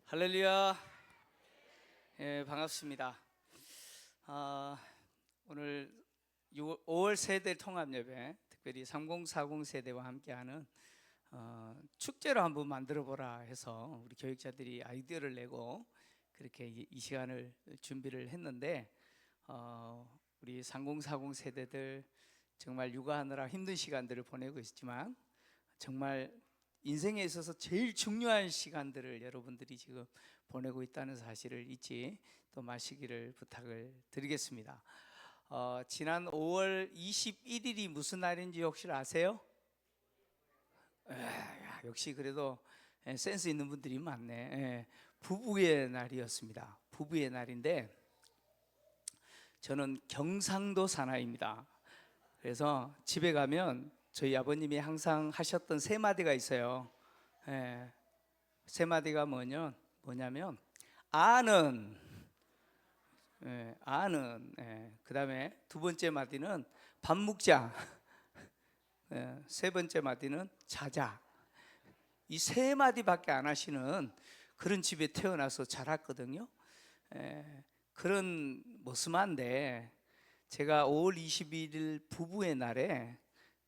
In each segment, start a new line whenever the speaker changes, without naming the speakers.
할렐루야. 반갑습니다. 오늘 5월 세대 통합 예배, 특별히 3040 세대와 함께하는 축제로 한번 만들어 보라 해서 우리 교육자들이 아이디어를 내고 그렇게 이 시간을 준비를 했는데, 우리 3040 세대들 정말 육아하느라 힘든 시간들을 보내고 있지만 정말 인생에 있어서 제일 중요한 시간들을 여러분들이 지금 보내고 있다는 사실을 잊지 또 마시기를 부탁을 드리겠습니다. 지난 5월 21일이 무슨 날인지 혹시 아세요? 역시 그래도 센스 있는 분들이 많네. 부부의 날이었습니다. 부부의 날인데 저는 경상도 사나이입니다. 그래서 집에 가면 저희 아버님이 항상 하셨던 세 마디가 있어요. 세 마디가 뭐냐면 아는, 그 다음에 두 번째 마디는 밥 먹자, 세 번째 마디는 자자. 이 세 마디밖에 안 하시는 그런 집에 태어나서 자랐거든요. 그런 모습인데 제가 5월 21일 부부의 날에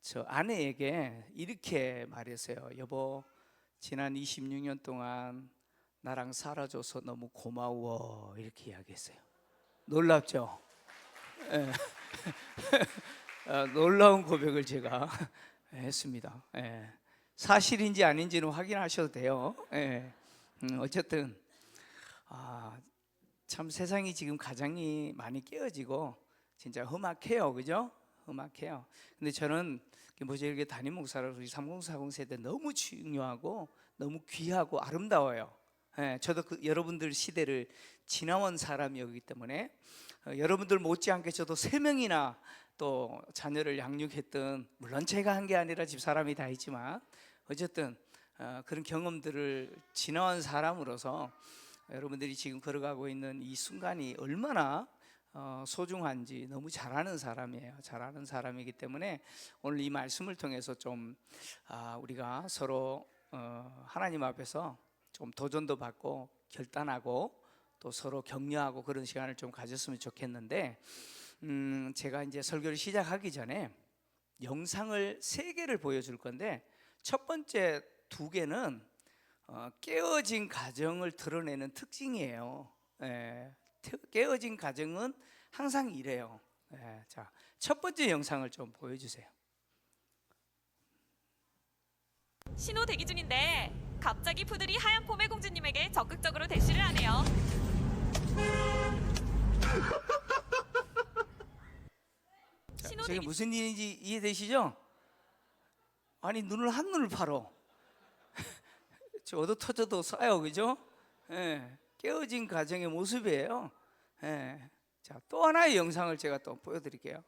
저 아내에게 이렇게 말했어요. 여보, 지난 26년 동안 나랑 살아줘서 너무 고마워. 이렇게 이야기했어요. 놀랍죠? 놀라운 고백을 제가 했습니다. 사실인지 아닌지는 확인하셔도 돼요. 어쨌든 참 세상이 지금 가장이 많이 깨어지고 진짜 험악해요, 그죠? 험악해요. 근데 저는 이렇게 담임 목사로서 우리 3040 세대 너무 중요하고 너무 귀하고 아름다워요. 저도 여러분들 시대를 지나온 사람이었기 때문에 여러분들 못지않게 저도 3명이나 또 자녀를 양육했던, 물론 제가 한 게 아니라 집사람이 다 있지만 어쨌든 그런 경험들을 지나온 사람으로서 여러분들이 지금 걸어가고 있는 이 순간이 얼마나 소중한지 너무 잘 아는 사람이에요. 잘 아는 사람이기 때문에 오늘 이 말씀을 통해서 좀 우리가 서로 하나님 앞에서 좀 도전도 받고 결단하고 또 서로 격려하고 그런 시간을 좀 가졌으면 좋겠는데, 제가 이제 설교를 시작하기 전에 영상을 3개를 보여줄 건데 첫 번째 2개는 깨어진 가정을 드러내는 특징이에요. 깨어진 가정은 항상 이래요. 자, 첫 번째 영상을 좀 보여주세요.
신호 대기 중인데 갑자기 푸들이 하얀 폼의 공주님에게 적극적으로 대시를 하네요.
지금 무슨 일인지 이해되시죠? 아니, 눈을 한눈을 팔어. 저 얻어 터져도 싸요, 그죠? 깨어진 가정의 모습이에요. 자, 또 하나의 영상을 제가 또 보여드릴게요.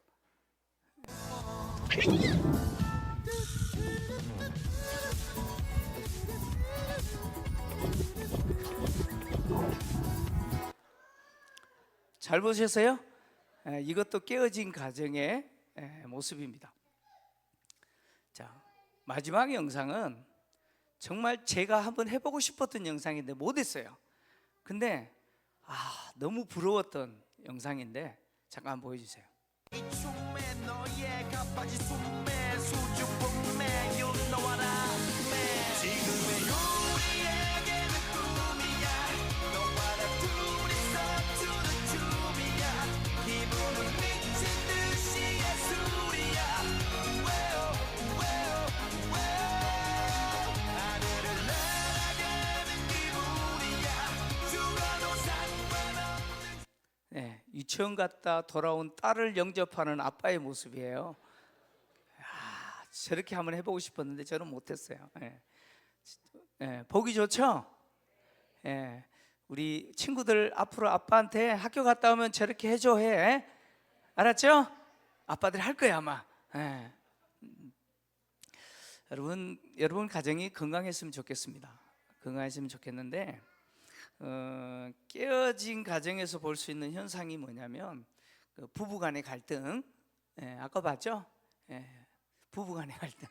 잘 보셨어요? 이것도 깨어진 가정의 모습입니다. 자, 마지막 영상은 정말 제가 한번 해보고 싶었던 영상인데 못했어요. 근데 너무 부러웠던 영상인데 잠깐 보여주세요. 유치원 갔다 돌아온 딸을 영접하는 아빠의 모습이에요. 저렇게 한번 해보고 싶었는데 저는 못했어요. 보기 좋죠? 우리 친구들 앞으로 아빠한테 학교 갔다 오면 저렇게 해줘 해. 알았죠? 아빠들이 할 거야 아마. 여러분 가정이 건강했으면 좋겠습니다. 건강했으면 좋겠는데 깨어진 가정에서 볼 수 있는 현상이 뭐냐면 부부간의 갈등, 아까 봤죠? 부부간의 갈등,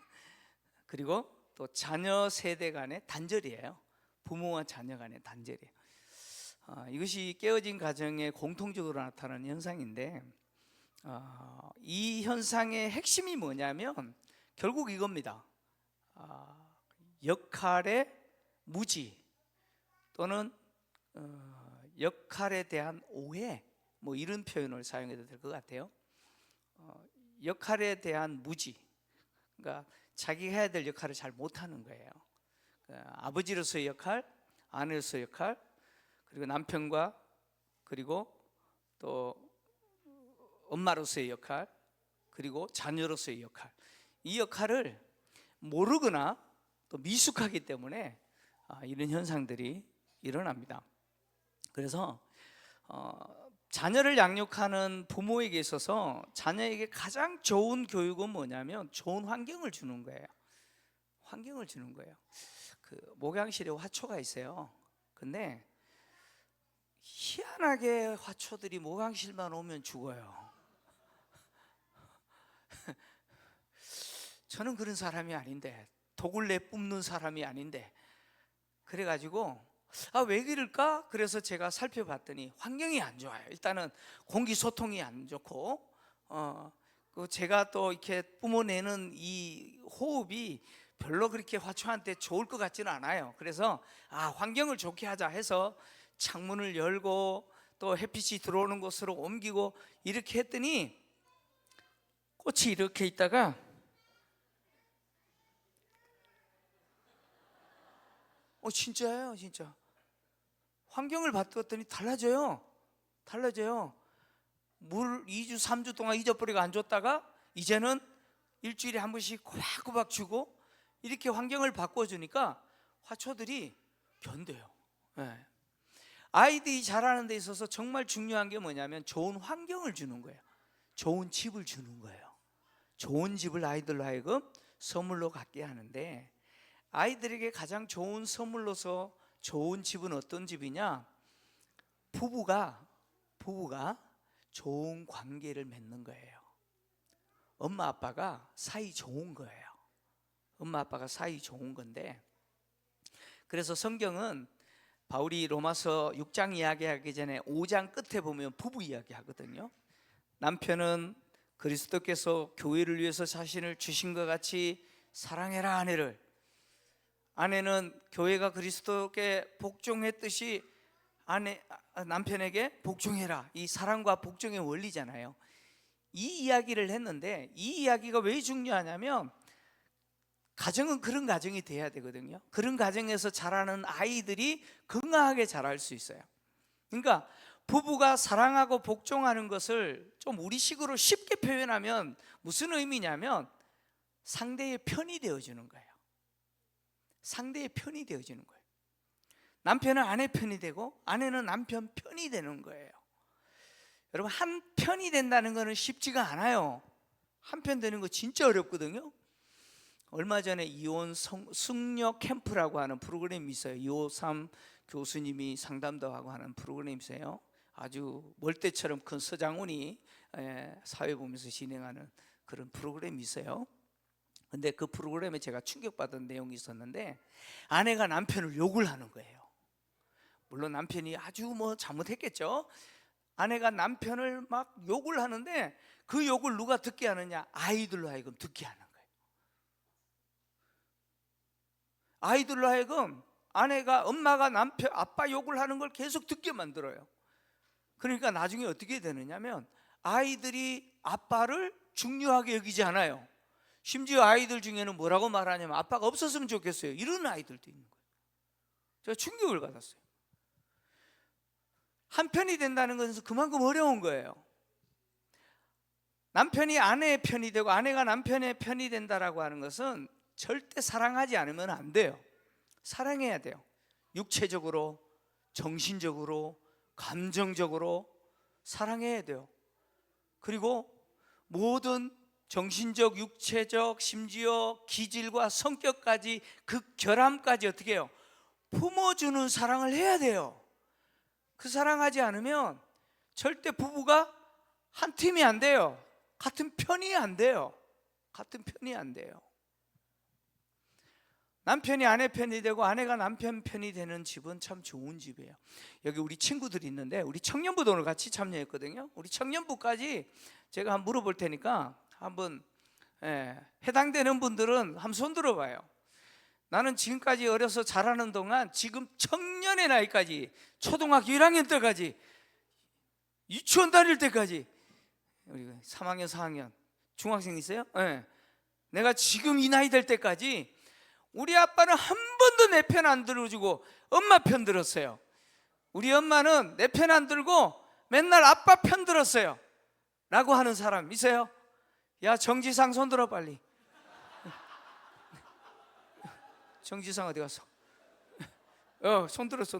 그리고 또 자녀 세대 간의 단절이에요. 부모와 자녀 간의 단절이에요. 이것이 깨어진 가정에 공통적으로 나타나는 현상인데, 이 현상의 핵심이 뭐냐면 결국 이겁니다. 역할의 무지 또는 역할에 대한 오해, 뭐 이런 표현을 사용해도 될 것 같아요. 역할에 대한 무지, 그러니까 자기가 해야 될 역할을 잘 못하는 거예요. 아버지로서의 역할, 아내로서의 역할, 그리고 남편과 그리고 또 엄마로서의 역할, 그리고 자녀로서의 역할, 이 역할을 모르거나 또 미숙하기 때문에 이런 현상들이 일어납니다. 그래서 자녀를 양육하는 부모에게 있어서 자녀에게 가장 좋은 교육은 뭐냐면 좋은 환경을 주는 거예요. 환경을 주는 거예요. 그 목양실에 화초가 있어요. 근데 희한하게 화초들이 목양실만 오면 죽어요. 저는 그런 사람이 아닌데, 독을 내뿜는 사람이 아닌데, 그래가지고 왜 그럴까? 그래서 제가 살펴봤더니 환경이 안 좋아요. 일단은 공기 소통이 안 좋고, 제가 또 이렇게 뿜어내는 이 호흡이 별로 그렇게 화초한테 좋을 것 같지는 않아요. 그래서 환경을 좋게 하자 해서 창문을 열고 또 햇빛이 들어오는 곳으로 옮기고 이렇게 했더니 꽃이 이렇게 있다가 진짜예요, 진짜. 환경을 바꿨더니 달라져요. 물 2주 3주 동안 잊어버리고 안 줬다가 이제는 일주일에 한 번씩 꼬박꼬박 주고 이렇게 환경을 바꿔주니까 화초들이 견뎌요. 네. 아이들이 자라는 데 있어서 정말 중요한 게 뭐냐면 좋은 환경을 주는 거예요. 좋은 집을 주는 거예요. 좋은 집을 아이들로 하여금 선물로 갖게 하는데, 아이들에게 가장 좋은 선물로서 좋은 집은 어떤 집이냐? 부부가 좋은 관계를 맺는 거예요. 엄마 아빠가 사이 좋은 거예요. 엄마 아빠가 사이 좋은 건데, 그래서 성경은 바울이 로마서 6장 이야기하기 전에 5장 끝에 보면 부부 이야기 하거든요. 남편은 그리스도께서 교회를 위해서 자신을 주신 것 같이 사랑해라 아내를, 아내는 교회가 그리스도께 복종했듯이 남편에게 복종해라. 이 사랑과 복종의 원리잖아요. 이 이야기를 했는데, 이 이야기가 왜 중요하냐면 가정은 그런 가정이 돼야 되거든요. 그런 가정에서 자라는 아이들이 건강하게 자랄 수 있어요. 그러니까 부부가 사랑하고 복종하는 것을 좀 우리식으로 쉽게 표현하면 무슨 의미냐면 상대의 편이 되어주는 거예요. 상대의 편이 되어주는 거예요. 남편은 아내 편이 되고 아내는 남편 편이 되는 거예요. 여러분, 한 편이 된다는 것은 쉽지가 않아요. 한 편 되는 거 진짜 어렵거든요. 얼마 전에 이혼 승려 캠프라고 하는 프로그램이 있어요. 253 교수님이 상담도 하고 하는 프로그램이 있어요. 아주 멀대처럼 큰 서장훈이 사회 보면서 진행하는 그런 프로그램이 있어요. 근데 그 프로그램에 제가 충격받은 내용이 있었는데, 아내가 남편을 욕을 하는 거예요. 물론 남편이 아주 잘못했겠죠. 아내가 남편을 막 욕을 하는데 그 욕을 누가 듣게 하느냐? 아이들로 하여금 듣게 하는 거예요. 아이들로 하여금 엄마가 아빠 욕을 하는 걸 계속 듣게 만들어요. 그러니까 나중에 어떻게 되느냐면 아이들이 아빠를 중요하게 여기지 않아요. 심지어 아이들 중에는 뭐라고 말하냐면 아빠가 없었으면 좋겠어요, 이런 아이들도 있는 거예요. 제가 충격을 받았어요. 한편이 된다는 것은 그만큼 어려운 거예요. 남편이 아내의 편이 되고 아내가 남편의 편이 된다라고 하는 것은 절대 사랑하지 않으면 안 돼요. 사랑해야 돼요. 육체적으로, 정신적으로, 감정적으로 사랑해야 돼요. 그리고 모든 정신적, 육체적, 심지어 기질과 성격까지 그 결함까지 어떻게 해요? 품어주는 사랑을 해야 돼요. 그 사랑하지 않으면 절대 부부가 한 팀이 안 돼요. 같은 편이 안 돼요. 남편이 아내 편이 되고 아내가 남편 편이 되는 집은 참 좋은 집이에요. 여기 우리 친구들이 있는데 우리 청년부도 오늘 같이 참여했거든요. 우리 청년부까지 제가 한번 물어볼 테니까 한번 해당되는 분들은 한번 손 들어봐요. 나는 지금까지 어려서 자라는 동안 지금 청년의 나이까지 초등학교 1학년 때까지 유치원 다닐 때까지 우리 3학년 4학년 중학생 있어요? 내가 지금 이 나이 될 때까지 우리 아빠는 한 번도 내 편 안 들어주고 엄마 편 들었어요. 우리 엄마는 내 편 안 들고 맨날 아빠 편 들었어요 라고 하는 사람 있어요? 야, 정지상 손 들어 빨리. 정지상 어디 갔어? 손 들었어.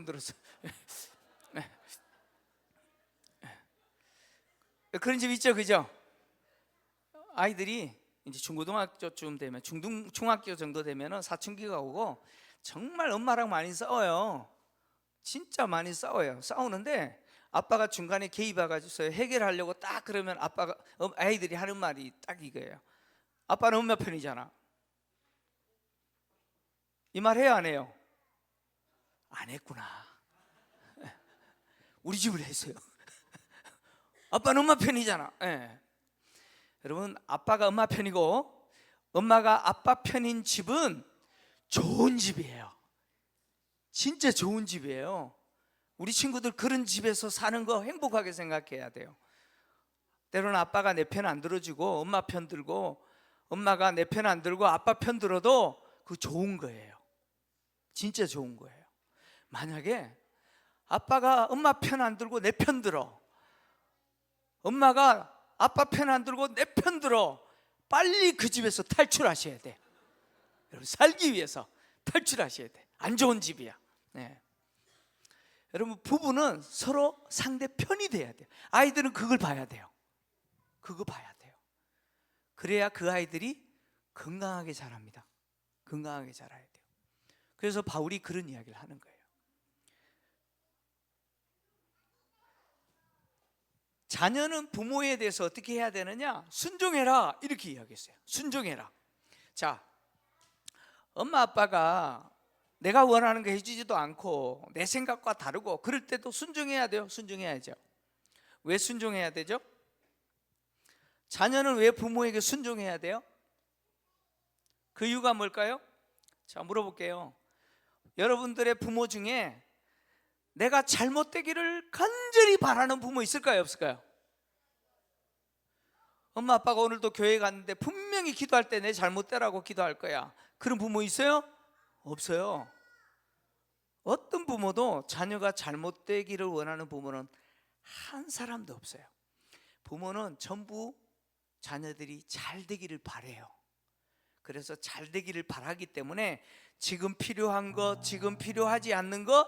그런 집 있죠, 그죠? 아이들이 이제 중고등학교쯤 되면 중학교 정도 되면은 사춘기가 오고 정말 엄마랑 많이 싸워요. 진짜 많이 싸워요. 싸우는데 아빠가 중간에 개입해가지고 해결하려고 딱 그러면 아이들이 하는 말이 딱 이거예요. 아빠는 엄마 편이잖아. 이 말 해요, 안 해요? 안 했구나. 우리 집을 했어요. 아빠는 엄마 편이잖아. 여러분, 아빠가 엄마 편이고 엄마가 아빠 편인 집은 좋은 집이에요. 진짜 좋은 집이에요. 우리 친구들 그런 집에서 사는 거 행복하게 생각해야 돼요. 때로는 아빠가 내 편 안 들어주고 엄마 편 들고 엄마가 내 편 안 들고 아빠 편 들어도 그거 좋은 거예요. 진짜 좋은 거예요. 만약에 아빠가 엄마 편 안 들고 내 편 들어, 엄마가 아빠 편 안 들고 내 편 들어, 빨리 그 집에서 탈출하셔야 돼. 여러분, 살기 위해서 탈출하셔야 돼. 안 좋은 집이야. 여러분, 부부는 서로 상대 편이 돼야 돼요. 아이들은 그걸 봐야 돼요. 그거 봐야 돼요. 그래야 그 아이들이 건강하게 자랍니다. 건강하게 자라야 돼요. 그래서 바울이 그런 이야기를 하는 거예요. 자녀는 부모에 대해서 어떻게 해야 되느냐? 순종해라, 이렇게 이야기했어요. 순종해라. 자, 엄마 아빠가 내가 원하는 거 해주지도 않고 내 생각과 다르고 그럴 때도 순종해야 돼요. 순종해야죠. 왜 순종해야 되죠? 자녀는 왜 부모에게 순종해야 돼요? 그 이유가 뭘까요? 자, 물어볼게요. 여러분들의 부모 중에 내가 잘못되기를 간절히 바라는 부모 있을까요, 없을까요? 엄마 아빠가 오늘도 교회 갔는데 분명히 기도할 때 내 잘못되라고 기도할 거야. 그런 부모 있어요? 없어요. 어떤 부모도 자녀가 잘못되기를 원하는 부모는 한 사람도 없어요. 부모는 전부 자녀들이 잘 되기를 바라요. 그래서 잘 되기를 바라기 때문에 지금 필요한 것, 지금 필요하지 않는 것,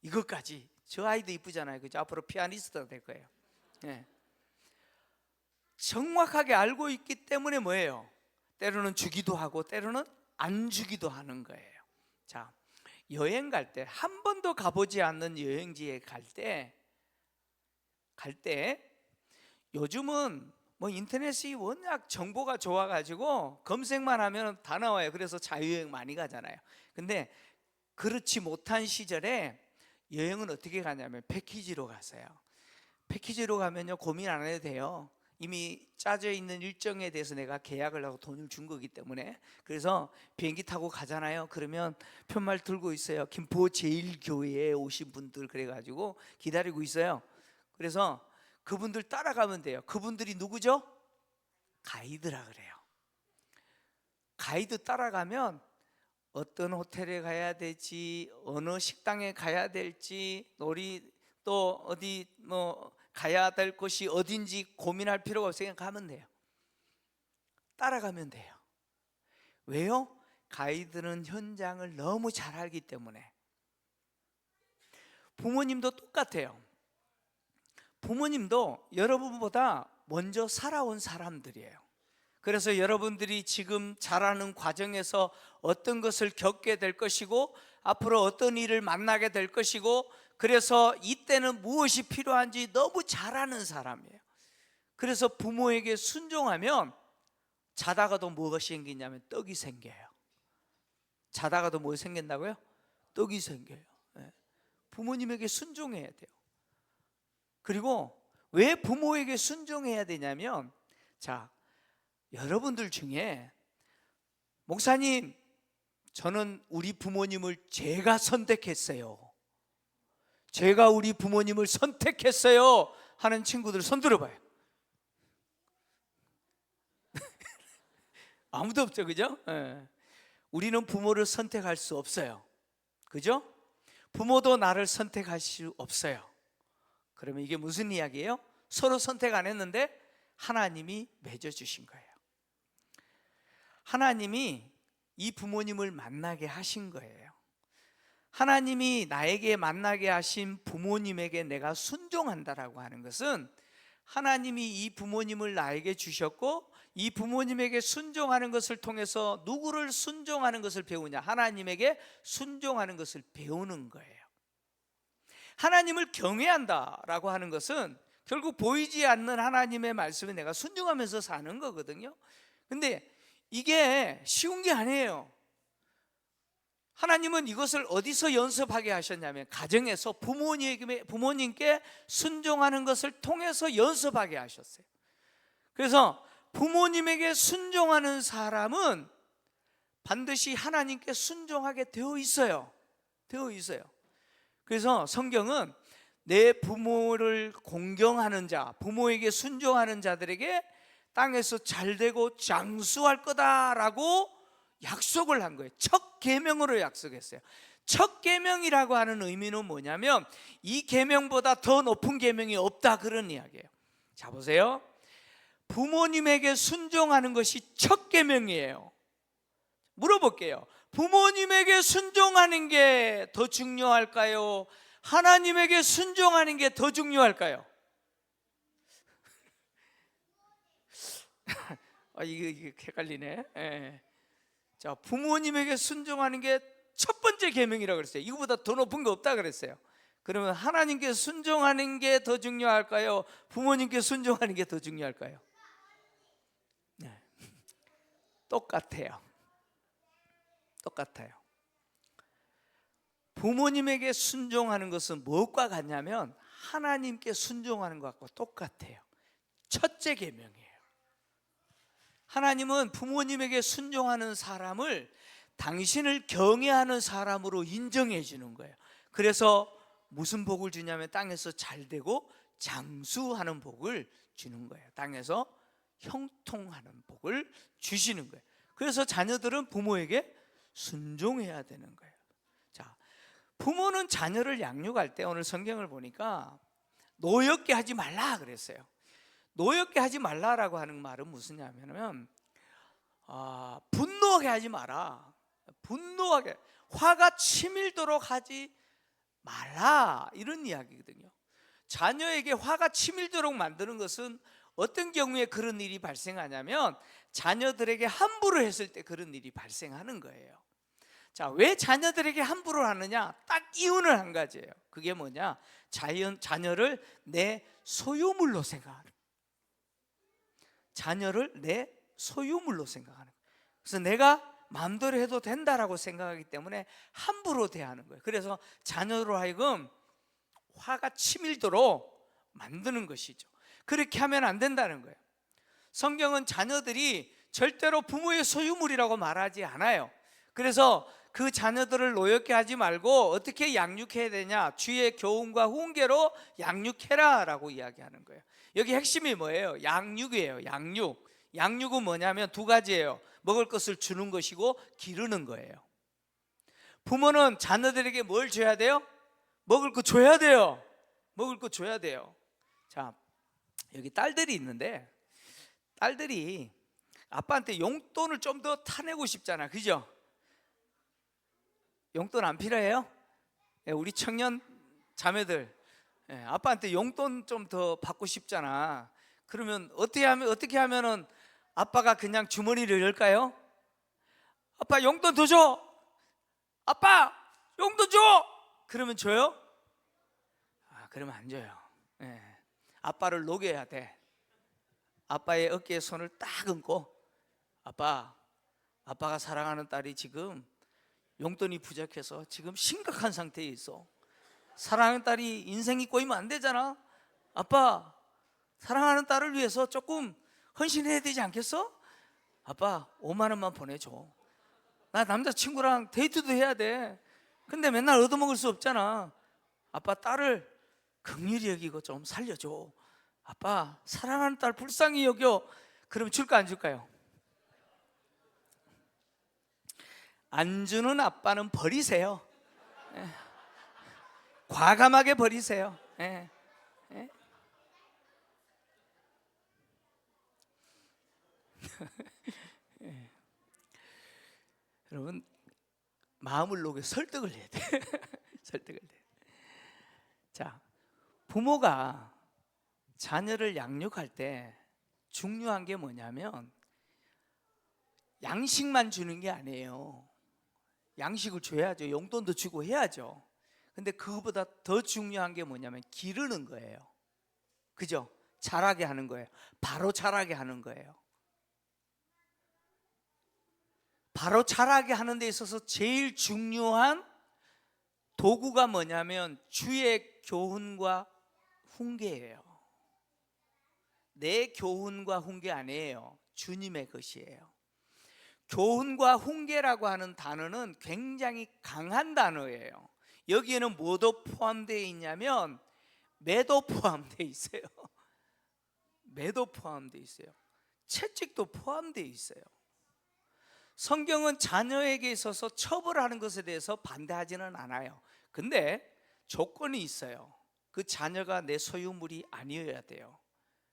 이것까지. 저 아이도 이쁘잖아요, 그죠? 앞으로 피아니스트가 될 거예요. 정확하게 알고 있기 때문에 뭐예요? 때로는 주기도 하고 때로는 안 주기도 하는 거예요. 자, 여행 갈 때, 한 번도 가보지 않는 여행지에 갈 때 요즘은 뭐 인터넷이 워낙 정보가 좋아가지고 검색만 하면 다 나와요. 그래서 자유여행 많이 가잖아요. 근데 그렇지 못한 시절에 여행은 어떻게 가냐면 패키지로 갔어요. 패키지로 가면요, 고민 안 해도 돼요. 이미 짜져 있는 일정에 대해서 내가 계약을 하고 돈을 준 거기 때문에. 그래서 비행기 타고 가잖아요. 그러면 편말 들고 있어요. 김포 제일교회에 오신 분들 그래가지고 기다리고 있어요. 그래서 그분들 따라가면 돼요. 그분들이 누구죠? 가이드라 그래요. 가이드 따라가면 어떤 호텔에 가야 될지, 어느 식당에 가야 될지, 또 어디 가야 될 곳이 어딘지 고민할 필요가 없어요. 그냥 가면 돼요. 따라가면 돼요. 왜요? 가이드는 현장을 너무 잘 알기 때문에. 부모님도 똑같아요. 부모님도 여러분보다 먼저 살아온 사람들이에요. 그래서 여러분들이 지금 자라는 과정에서 어떤 것을 겪게 될 것이고 앞으로 어떤 일을 만나게 될 것이고, 그래서 이때는 무엇이 필요한지 너무 잘 아는 사람이에요. 그래서 부모에게 순종하면 자다가도 무엇이 생기냐면 떡이 생겨요. 자다가도 뭐 생긴다고요? 떡이 생겨요. 예. 부모님에게 순종해야 돼요. 그리고 왜 부모에게 순종해야 되냐면, 자, 여러분들 중에 목사님, 저는 우리 부모님을 제가 선택했어요, 제가 우리 부모님을 선택했어요 하는 친구들 손 들어봐요. 아무도 없죠, 그죠? 예. 우리는 부모를 선택할 수 없어요, 그죠? 부모도 나를 선택할 수 없어요. 그러면 이게 무슨 이야기예요? 서로 선택 안 했는데 하나님이 맺어주신 거예요. 하나님이 이 부모님을 만나게 하신 거예요. 하나님이 나에게 만나게 하신 부모님에게 내가 순종한다라고 하는 것은, 하나님이 이 부모님을 나에게 주셨고 이 부모님에게 순종하는 것을 통해서 누구를 순종하는 것을 배우냐? 하나님에게 순종하는 것을 배우는 거예요. 하나님을 경외한다라고 하는 것은 결국 보이지 않는 하나님의 말씀에 내가 순종하면서 사는 거거든요. 근데 이게 쉬운 게 아니에요. 하나님은 이것을 어디서 연습하게 하셨냐면, 가정에서 부모님께 순종하는 것을 통해서 연습하게 하셨어요. 그래서 부모님에게 순종하는 사람은 반드시 하나님께 순종하게 되어 있어요. 그래서 성경은 내 부모를 공경하는 자, 부모에게 순종하는 자들에게 땅에서 잘되고 장수할 거다라고 약속을 한 거예요. 첫 계명으로 약속했어요. 첫 계명이라고 하는 의미는 뭐냐면, 이 계명보다 더 높은 계명이 없다, 그런 이야기예요. 자, 보세요. 부모님에게 순종하는 것이 첫 계명이에요. 물어볼게요. 부모님에게 순종하는 게 더 중요할까요? 하나님에게 순종하는 게 더 중요할까요? 이게 헷갈리네. 예. 자, 부모님에게 순종하는 게 첫 번째 계명이라고 그랬어요. 이거보다 더 높은 게 없다 그랬어요. 그러면 하나님께 순종하는 게 더 중요할까요? 부모님께 순종하는 게 더 중요할까요? 네. 똑같아요. 부모님에게 순종하는 것은 무엇과 같냐면 하나님께 순종하는 것과 똑같아요. 첫째 계명이에요. 하나님은 부모님에게 순종하는 사람을 당신을 경외하는 사람으로 인정해 주는 거예요. 그래서 무슨 복을 주냐면 땅에서 잘되고 장수하는 복을 주는 거예요. 땅에서 형통하는 복을 주시는 거예요. 그래서 자녀들은 부모에게 순종해야 되는 거예요. 자, 부모는 자녀를 양육할 때 오늘 성경을 보니까 노엽게 하지 말라 그랬어요. 노엽게 하지 말라라고 하는 말은 무슨냐면 분노하게 하지 마라. 분노하게, 화가 치밀도록 하지 말라, 이런 이야기거든요. 자녀에게 화가 치밀도록 만드는 것은 어떤 경우에 그런 일이 발생하냐면 자녀들에게 함부로 했을 때 그런 일이 발생하는 거예요. 자, 왜 자녀들에게 함부로 하느냐? 딱 이유는 한 가지예요. 그게 뭐냐? 자녀를 내 소유물로 생각하는 거예요. 자녀를 내 소유물로 생각하는 거예요. 그래서 내가 마음대로 해도 된다라고 생각하기 때문에 함부로 대하는 거예요. 그래서 자녀로 하여금 화가 치밀도록 만드는 것이죠. 그렇게 하면 안 된다는 거예요. 성경은 자녀들이 절대로 부모의 소유물이라고 말하지 않아요. 그래서 그 자녀들을 노엽게 하지 말고 어떻게 양육해야 되냐? 주의 교훈과 훈계로 양육해라 라고 이야기하는 거예요. 여기 핵심이 뭐예요? 양육이에요. 양육은 뭐냐면 두 가지예요. 먹을 것을 주는 것이고 기르는 거예요. 부모는 자녀들에게 뭘 줘야 돼요? 먹을 거 줘야 돼요. 자, 여기 딸들이 있는데, 딸들이 아빠한테 용돈을 좀 더 타내고 싶잖아, 그죠? 용돈 안 필요해요? 우리 청년 자매들, 아빠한테 용돈 좀 더 받고 싶잖아. 그러면 어떻게 하면은 아빠가 그냥 주머니를 열까요? 아빠 용돈 더 줘. 아빠 용돈 줘. 그러면 줘요? 그러면 안 줘요. 아빠를 녹여야 돼. 아빠의 어깨에 손을 딱 얹고, 아빠가 사랑하는 딸이 지금 용돈이 부족해서 지금 심각한 상태에 있어. 사랑하는 딸이 인생이 꼬이면 안 되잖아. 아빠, 사랑하는 딸을 위해서 조금 헌신해야 되지 않겠어? 아빠, 5만 원만 보내줘. 나 남자친구랑 데이트도 해야 돼. 근데 맨날 얻어먹을 수 없잖아. 아빠, 딸을 긍휼히 여기고 좀 살려줘. 아빠, 사랑하는 딸 불쌍히 여겨. 그러면 줄까 안 줄까요? 안 주는 아빠는 버리세요. 예. 과감하게 버리세요. 예. 예. 예. 여러분, 마음을 녹여 설득을 해야 돼. 설득을 해. 자, 부모가 자녀를 양육할 때 중요한 게 뭐냐면 양식만 주는 게 아니에요. 양식을 줘야죠. 용돈도 주고 해야죠. 근데 그거보다 더 중요한 게 뭐냐면 기르는 거예요. 그죠? 자라게 하는 거예요. 바로 자라게 하는 거예요. 바로 자라게 하는 데 있어서 제일 중요한 도구가 뭐냐면 주의 교훈과 훈계예요. 내 교훈과 훈계 아니에요. 주님의 것이에요. 교훈과 훈계라고 하는 단어는 굉장히 강한 단어예요. 여기에는 뭐도 포함되어 있냐면 매도 포함되어 있어요. 매도 포함되어 있어요. 채찍도 포함되어 있어요. 성경은 자녀에게 있어서 처벌하는 것에 대해서 반대하지는 않아요. 근데 조건이 있어요. 그 자녀가 내 소유물이 아니어야 돼요.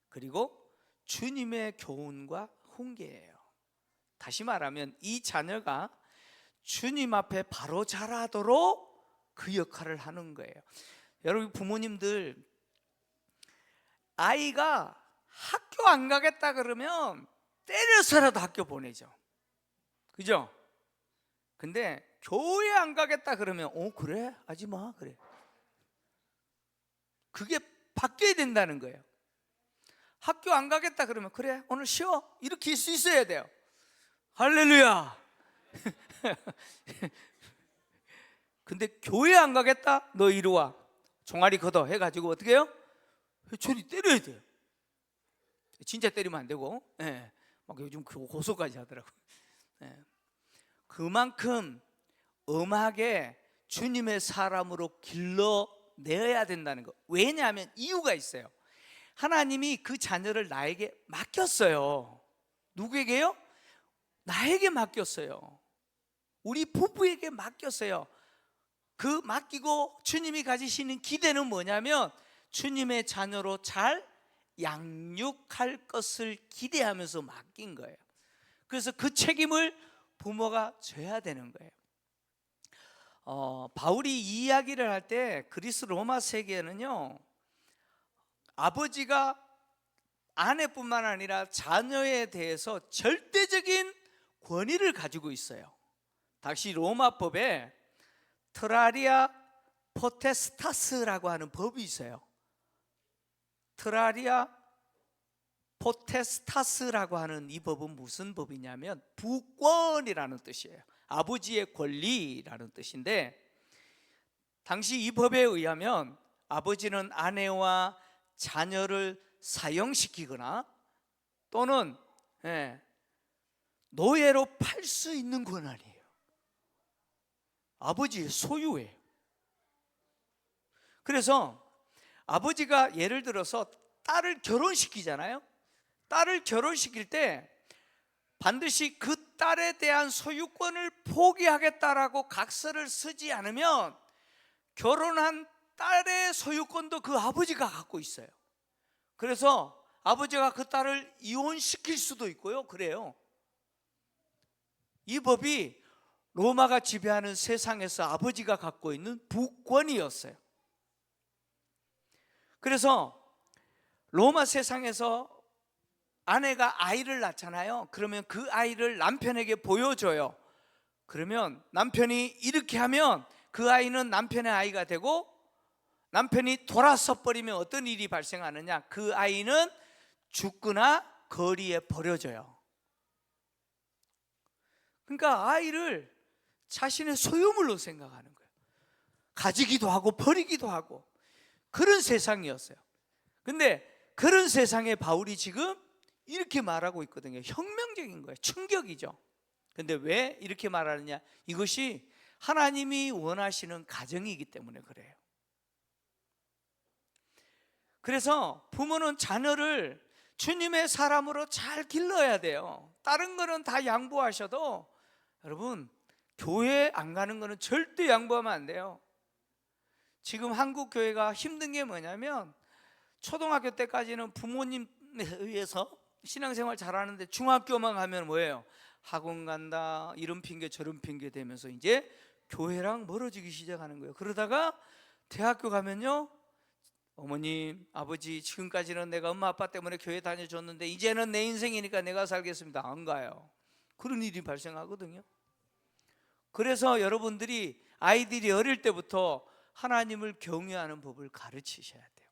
그리고 주님의 교훈과 훈계예요. 다시 말하면 이 자녀가 주님 앞에 바로 자라도록 그 역할을 하는 거예요. 여러분 부모님들, 아이가 학교 안 가겠다 그러면 때려서라도 학교 보내죠. 그죠? 근데 교회 안 가겠다 그러면 그래? 하지 마. 그래. 그게 바뀌어야 된다는 거예요. 학교 안 가겠다 그러면 그래, 오늘 쉬어. 이렇게 할 수 있어야 돼요. 할렐루야. 근데 교회 안 가겠다? 너 이리 와. 종아리 걷어 해가지고 어떻게 해요? 저리 때려야 돼요. 진짜 때리면 안 되고, 예. 막 요즘 고소까지 하더라고. 예. 그만큼 엄하게 주님의 사람으로 길러내야 된다는 거. 왜냐하면 이유가 있어요. 하나님이 그 자녀를 나에게 맡겼어요. 누구에게요? 나에게 맡겼어요. 우리 부부에게 맡겼어요. 그 맡기고 주님이 가지시는 기대는 뭐냐면 주님의 자녀로 잘 양육할 것을 기대하면서 맡긴 거예요. 그래서 그 책임을 부모가 져야 되는 거예요. 바울이 이 이야기를 할 때 그리스 로마 세계에는요, 아버지가 아내뿐만 아니라 자녀에 대해서 절대적인 권위를 가지고 있어요. 당시 로마법에 트라리아 포테스타스라고 하는 법이 있어요. 트라리아 포테스타스라고 하는 이 법은 무슨 법이냐면 부권이라는 뜻이에요. 아버지의 권리라는 뜻인데, 당시 이 법에 의하면 아버지는 아내와 자녀를 사형시키거나 또는 노예로 팔 수 있는 권한이에요. 아버지의 소유예요. 그래서 아버지가 예를 들어서 딸을 결혼시키잖아요. 딸을 결혼시킬 때 반드시 그 딸에 대한 소유권을 포기하겠다라고 각서를 쓰지 않으면 결혼한 딸의 소유권도 그 아버지가 갖고 있어요. 그래서 아버지가 그 딸을 이혼시킬 수도 있고요. 그래요. 이 법이 로마가 지배하는 세상에서 아버지가 갖고 있는 부권이었어요. 그래서 로마 세상에서 아내가 아이를 낳잖아요. 그러면 그 아이를 남편에게 보여줘요. 그러면 남편이 이렇게 하면 그 아이는 남편의 아이가 되고, 남편이 돌아서 버리면 어떤 일이 발생하느냐? 그 아이는 죽거나 거리에 버려져요. 그러니까 아이를 자신의 소유물로 생각하는 거예요. 가지기도 하고 버리기도 하고 그런 세상이었어요. 근데 그런 세상에 바울이 지금 이렇게 말하고 있거든요. 혁명적인 거예요. 충격이죠. 근데 왜 이렇게 말하느냐? 이것이 하나님이 원하시는 가정이기 때문에 그래요. 그래서 부모는 자녀를 주님의 사람으로 잘 길러야 돼요. 다른 거는 다 양보하셔도 여러분, 교회 안 가는 거는 절대 양보하면 안 돼요. 지금 한국 교회가 힘든 게 뭐냐면 초등학교 때까지는 부모님에 의해서 신앙생활 잘하는데 중학교만 가면 뭐예요? 학원 간다 이런 핑계 저런 핑계 대면서 이제 교회랑 멀어지기 시작하는 거예요. 그러다가 대학교 가면요, 어머님 아버지 지금까지는 내가 엄마 아빠 때문에 교회 다녀줬는데 이제는 내 인생이니까 내가 살겠습니다. 안 가요. 그런 일이 발생하거든요. 그래서 여러분들이 아이들이 어릴 때부터 하나님을 경외하는 법을 가르치셔야 돼요.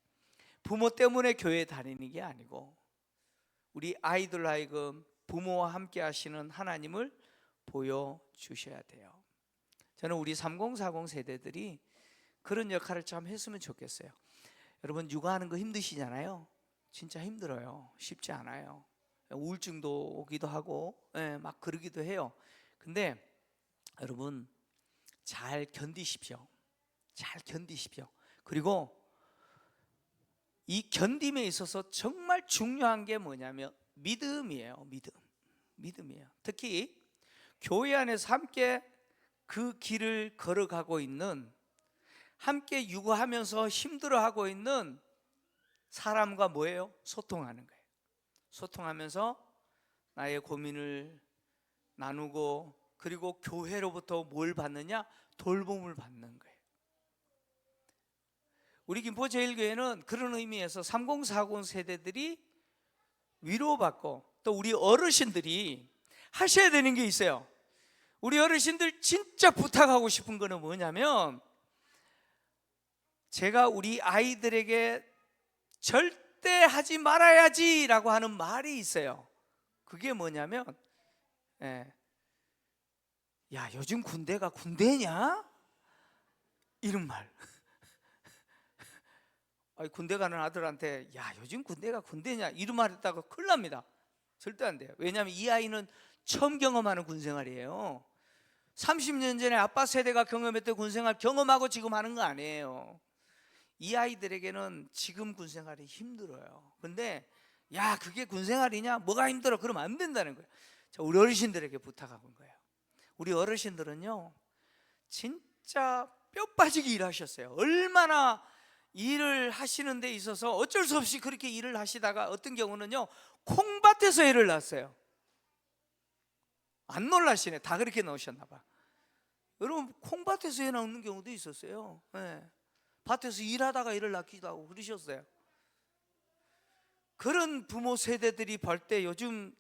부모 때문에 교회 다니는 게 아니고 우리 아이들 하여금 부모와 함께 하시는 하나님을 보여주셔야 돼요. 저는 우리 3040 세대들이 그런 역할을 참 했으면 좋겠어요. 여러분, 육아하는 거 힘드시잖아요. 진짜 힘들어요. 쉽지 않아요. 우울증도 오기도 하고 막 그러기도 해요. 근데 여러분, 잘 견디십시오. 잘 견디십시오. 그리고 이 견딤에 있어서 정말 중요한 게 뭐냐면 믿음이에요. 믿음이에요. 특히 교회 안에서 함께 그 길을 걸어가고 있는, 함께 육아하면서 힘들어하고 있는 사람과 뭐예요? 소통하는 거예요. 소통하면서 나의 고민을 나누고, 그리고 교회로부터 뭘 받느냐? 돌봄을 받는 거예요. 우리 김포제일교회는 그런 의미에서 3040 세대들이 위로받고 또 우리 어르신들이 하셔야 되는 게 있어요. 우리 어르신들 진짜 부탁하고 싶은 거는 뭐냐면, 제가 우리 아이들에게 절대 하지 말아야지 라고 하는 말이 있어요. 그게 뭐냐면 야, 요즘 군대가 군대냐? 이런 말. 아니, 군대 가는 아들한테 야, 요즘 군대가 군대냐? 이런 말 했다가 큰일 납니다. 절대 안 돼요. 왜냐하면 이 아이는 처음 경험하는 군생활이에요. 30년 전에 아빠 세대가 경험했던 군생활 경험하고 지금 하는 거 아니에요. 이 아이들에게는 지금 군생활이 힘들어요. 근데 야, 그게 군생활이냐? 뭐가 힘들어? 그러면 안 된다는 거예요. 자, 우리 어르신들에게 부탁하는 거예요. 우리 어르신들은요, 진짜 뼈 빠지게 일하셨어요. 얼마나 일을 하시는 데 있어서 어쩔 수 없이 그렇게 일을 하시다가 어떤 경우는요, 콩밭에서 애를 낳았어요. 안 놀라시네. 다 그렇게 넣으셨나 봐. 여러분, 콩밭에서 애 낳는 경우도 있었어요. 밭에서 일하다가 애를 낳기도 하고 그러셨어요. 그런 부모 세대들이 볼 때 요즘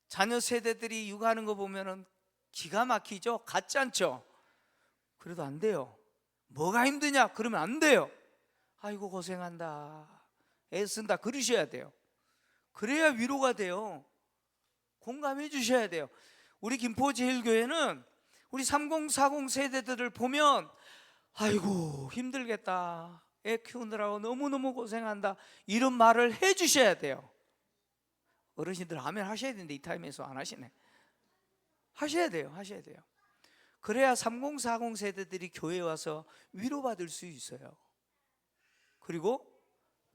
자녀 세대들이 육아하는 거 보면은 기가 막히죠? 같지 않죠? 그래도 안 돼요. 뭐가 힘드냐? 그러면 안 돼요. 아이고 고생한다, 애쓴다, 그러셔야 돼요. 그래야 위로가 돼요. 공감해 주셔야 돼요. 우리 김포제일교회는 우리 3040 세대들을 보면 아이고 힘들겠다, 애 키우느라고 너무너무 고생한다, 이런 말을 해 주셔야 돼요. 어르신들 아멘 하셔야 되는데 이 타임에서 안 하시네. 하셔야 돼요. 하셔야 돼요. 그래야 3040 세대들이 교회에 와서 위로받을 수 있어요. 그리고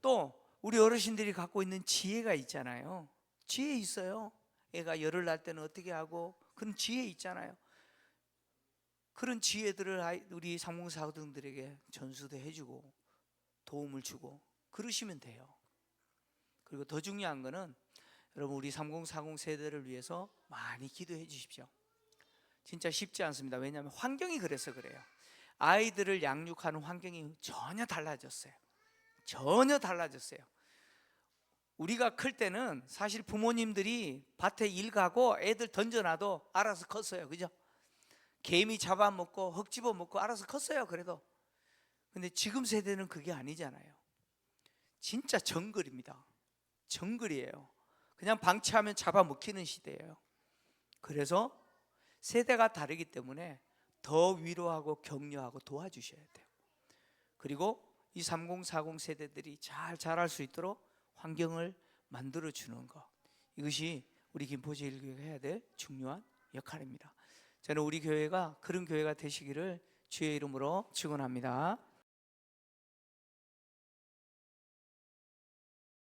또 우리 어르신들이 갖고 있는 지혜가 있잖아요. 지혜 있어요. 애가 열을 날 때는 어떻게 하고, 그런 지혜 있잖아요. 그런 지혜들을 우리 3040들에게 전수도 해주고 도움을 주고 그러시면 돼요. 그리고 더 중요한 거는 여러분, 우리 3040 세대를 위해서 많이 기도해 주십시오. 진짜 쉽지 않습니다. 왜냐하면 환경이 그래서 그래요. 아이들을 양육하는 환경이 전혀 달라졌어요. 전혀 달라졌어요. 우리가 클 때는 사실 부모님들이 밭에 일 가고 애들 던져놔도 알아서 컸어요. 그죠? 개미 잡아먹고 흙 집어먹고 알아서 컸어요. 그래도. 근데 지금 세대는 그게 아니잖아요. 진짜 정글입니다. 정글이에요. 그냥 방치하면 잡아먹히는 시대예요. 그래서 세대가 다르기 때문에 더 위로하고 격려하고 도와주셔야 돼요. 그리고 이 3040 세대들이 잘 자랄 수 있도록 환경을 만들어 주는 것, 이것이 우리 김포제일교회가 해야 될 중요한 역할입니다. 저는 우리 교회가 그런 교회가 되시기를 주의 이름으로 축원합니다.